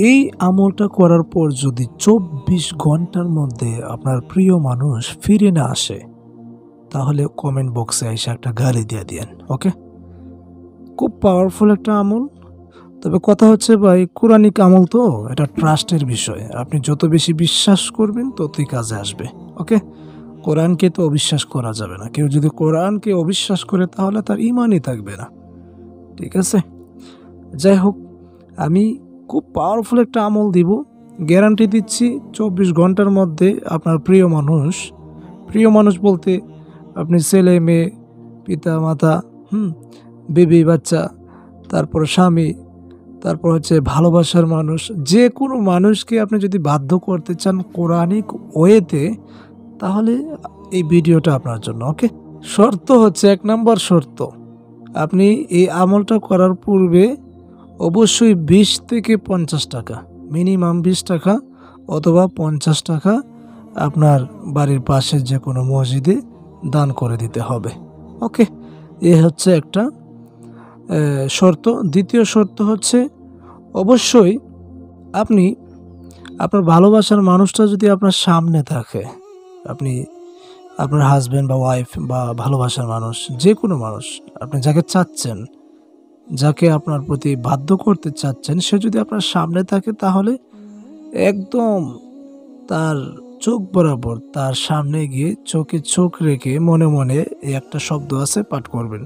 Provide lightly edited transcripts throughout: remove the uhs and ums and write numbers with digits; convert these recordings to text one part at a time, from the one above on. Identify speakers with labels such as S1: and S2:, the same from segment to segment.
S1: এই আমলটা করার পর যদি ২৪ ঘন্টার মধ্যে আপনার প্রিয় মানুষ ফিরে না আসে, তাহলে কমেন্ট বক্সে এসে একটা গালি দিয়ে দিয়েন। ওকে, খুব পাওয়ারফুল একটা আমল। তবে কথা হচ্ছে ভাই, কোরআনিক আমল তো, এটা ট্রাস্টের বিষয়। আপনি যত বেশি বিশ্বাস করবেন ততই কাজে আসবে। ওকে, কোরআনকে তো অবিশ্বাস করা যাবে না। কেউ যদি কোরআনকে অবিশ্বাস করে তাহলে তার ইমানই থাকবে না। ঠিক আছে, যাই হোক, আমি খুব পাওয়ারফুল একটা আমল দিব, গ্যারান্টি দিচ্ছি। ২৪ ঘন্টার মধ্যে আপনার প্রিয় মানুষ বলতে আপনি ছেলে মেয়ে, পিতা মাতা, বেবি বাচ্চা, তারপর স্বামী, তারপর হচ্ছে ভালোবাসার মানুষ, যে কোনো মানুষকে আপনি যদি বাধ্য করতে চান কোরআনিক ওয়েতে, তাহলে এই ভিডিওটা আপনার জন্য। ওকে, শর্ত হচ্ছে, ১ নম্বর শর্ত, আপনি এই আমলটা করার পূর্বে অবশ্যই ২০ থেকে ৫০ টাকা, মিনিমাম ২০ টাকা অথবা ৫০ টাকা আপনার বাড়ির পাশে যে কোনো মসজিদে দান করে দিতে হবে। ওকে, এ হচ্ছে একটা শর্ত। দ্বিতীয় শর্ত হচ্ছে, অবশ্যই আপনি আপনার ভালোবাসার মানুষটা যদি আপনার সামনে থাকে, আপনি আপনার হাজব্যান্ড বা ওয়াইফ বা ভালোবাসার মানুষ, যে কোনো মানুষ আপনি যাকে চাচ্ছেন, যাকে আপনার প্রতি বাধ্য করতে চাচ্ছেন, সে যদি আপনার সামনে থাকে, তাহলে একদম তার চোখ বরাবর তার সামনে গিয়ে চোখে চোখ রেখে মনে মনে এই একটা শব্দ আছে, পাঠ করবেন।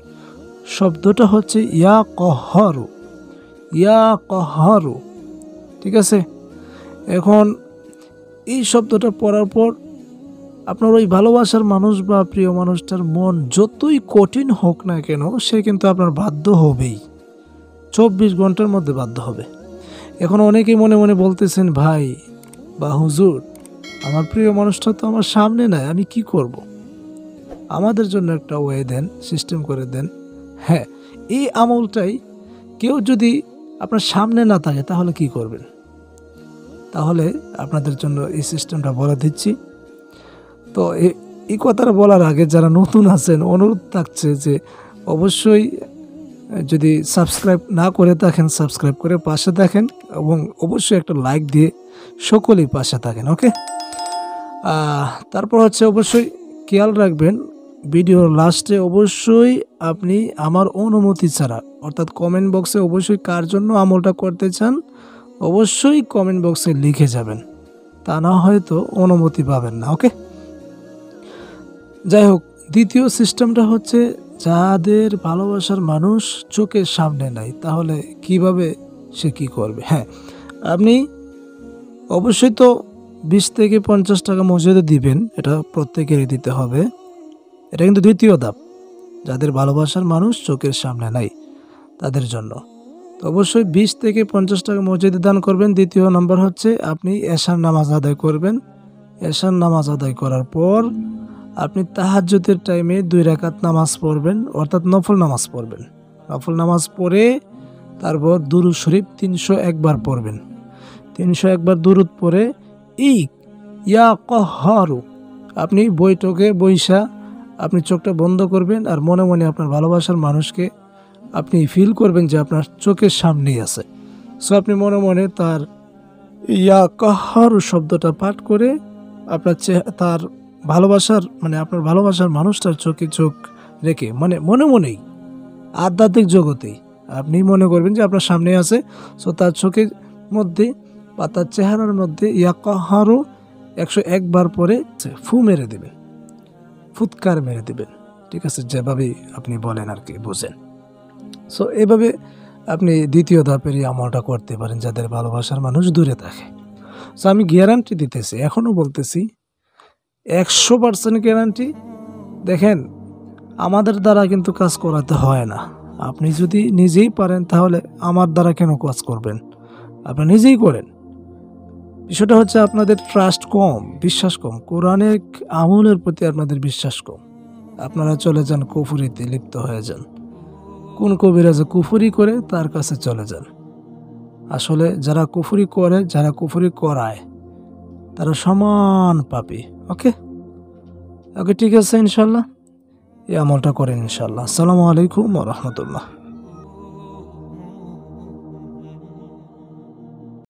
S1: শব্দটা হচ্ছে ইয়া কহরু, ইয়া কহরু। ঠিক আছে, এখন এই শব্দটা পড়ার পর আপনার ওই ভালোবাসার মানুষ বা প্রিয় মানুষটার মন যতই কঠিন হোক না কেন, সে কিন্তু আপনার বাধ্য হবেই, ২৪ ঘন্টার মধ্যে বাধ্য হবে। এখন অনেকেই মনে মনে বলতেছেন, ভাই বা হুজুর, আমার প্রিয় মানুষটা তো আমার সামনে নাই, আমি কি করব? আমাদের জন্য একটা ওয়ে দেন, সিস্টেম করে দেন। হ্যাঁ, এই আমলটাই কেউ যদি আপনার সামনে না থাকে তাহলে কি করবেন? তাহলে আপনাদের জন্য এই সিস্টেমটা বলে দিচ্ছি। তো এই কথাটা বলার আগে যারা নতুন আছেন, অনুরোধ থাকছে যে অবশ্যই যদি সাবস্ক্রাইব না করে থাকেন, সাবস্ক্রাইব করে পাশে থাকেন এবং অবশ্যই একটা লাইক দিয়ে সকলেই পাশে থাকেন। ওকে, তারপর হচ্ছে অবশ্যই খেয়াল রাখবেন, ভিডিওর লাস্টে অবশ্যই আপনি আমার অনুমতি ছাড়া, অর্থাৎ কমেন্ট বক্সে অবশ্যই কার জন্য আমলটা করতে চান অবশ্যই কমেন্ট বক্সে লিখে যাবেন, তা না হয়তো অনুমতি পাবেন না। ওকে, যাই হোক, দ্বিতীয় সিস্টেমটা হচ্ছে, যাদের ভালোবাসার মানুষ চোখের সামনে নাই, তাহলে কিভাবে সে কি করবে? হ্যাঁ, আপনি অবশ্যই তো ২০ থেকে ৫০ টাকা মসজিদে দিবেন, এটা প্রত্যেকেরই দিতে হবে। এটা কিন্তু দ্বিতীয় ধাপ, যাদের ভালোবাসার মানুষ চোখের সামনে নাই তাদের জন্য। তো অবশ্যই ২০ থেকে ৫০ টাকা মসজিদে দান করবেন। দ্বিতীয় নম্বর হচ্ছে, আপনি এশার নামাজ আদায় করবেন। এশার নামাজ আদায় করার পর আপনি তাহাজ্জুদের টাইমে ২ রাকাত নামাজ পড়বেন, অর্থাৎ নফল নামাজ পড়বেন। নফল নামাজ পড়ে তারপর দুরূদ শরীফ ৩০১ বার পড়বেন। ৩০১ বার দুরূদ পড়ে ইয়া কহ্হারু, আপনি বৈঠকে বৈশা আপনি চোখটা বন্ধ করবেন আর মনে মনে আপনার ভালোবাসার মানুষকে আপনি ফিল করবেন যে আপনার চোখের সামনেই আছে। সো আপনি মনে মনে তার ইয়া কহ্হারু শব্দটা পাঠ করে তার ভালোবাসার আপনার ভালোবাসার মানুষটার চোখে চোখ রেখে মনে মনেই আধ্যাত্মিক জগতেই আপনি মনে করবেন যে আপনার সামনে আছে। সো তার চোখের মধ্যে বা তার চেহারার মধ্যে ইয়া কহ্হারু ১০১ বার পরে ফু মেরে দেবেন, ফুৎকার মেরে দেবেন। ঠিক আছে, যেভাবে আপনি বলেন আর কি, বুঝেন। সো এভাবে আপনি দ্বিতীয় ধাপের এই আমলটা করতে পারেন, যাদের ভালোবাসার মানুষ দূরে থাকে। সো আমি গ্যারান্টি দিতেছি, এখনও বলতেছি, ১০০% গ্যারান্টি। দেখেন, আমাদের দ্বারা কিন্তু কাজ করাতে হয় না। আপনি যদি নিজেই পারেন তাহলে আমার দ্বারা কেন কাজ করবেন? আপনি নিজেই করেন। বিষয়টা হচ্ছে আপনাদের ট্রাস্ট কম, বিশ্বাস কম, কোরআনের আমলের প্রতি আপনাদের বিশ্বাস কম। আপনারা চলে যান কুফরিতে, লিপ্ত হয়ে যান। কোন কবিরাজে কুফরি করে তার কাছে চলে যান। আসলে যারা কুফরি করে, যারা কুফরি করায়, তারা সমান পাপী। ওকে, ঠিক আছে, ইনশাল্লাহ এই আমলটা করেন ইনশাল্লাহ। আসসালামু আলাইকুম ওয়া রাহমাতুল্লাহ।